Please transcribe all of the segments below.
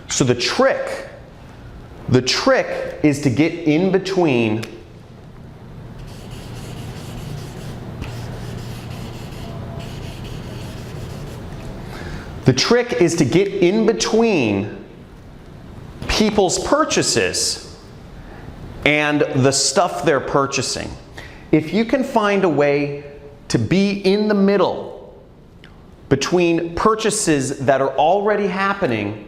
So the trick is to get in between people's purchases and the stuff they're purchasing. If you can find a way to be in the middle between purchases that are already happening,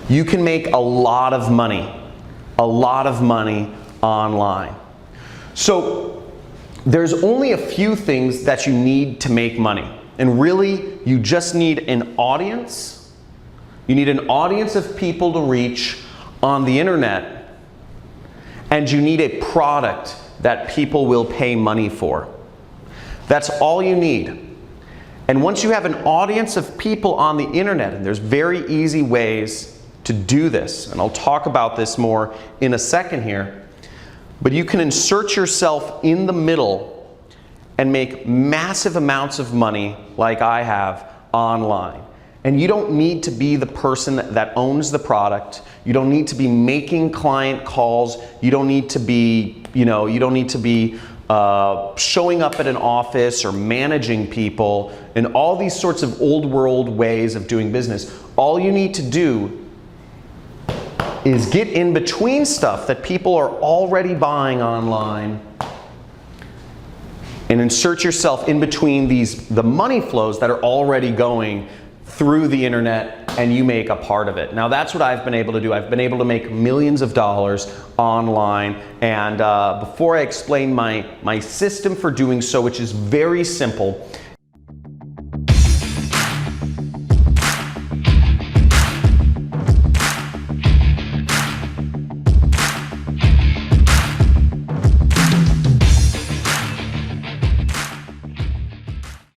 you can make a lot of money online. So there's only a few things that you need to make money. And really, you just need an audience. You need an audience of people to reach on the internet. And you need a product that people will pay money for. That's all you need. And once you have an audience of people on the internet, and there's very easy ways to do this, and I'll talk about this more in a second here, but you can insert yourself in the middle and make massive amounts of money like I have online. And you don't need to be the person that owns the product. You don't need to be making client calls. You don't need to be, showing up at an office or managing people and all these sorts of old world ways of doing business. All you need to do is get in between stuff that people are already buying online and insert yourself in between the money flows that are already going through the internet, and you make a part of it. Now that's what I've been able to do. I've been able to make millions of dollars online, and before I explain my system for doing so, which is very simple,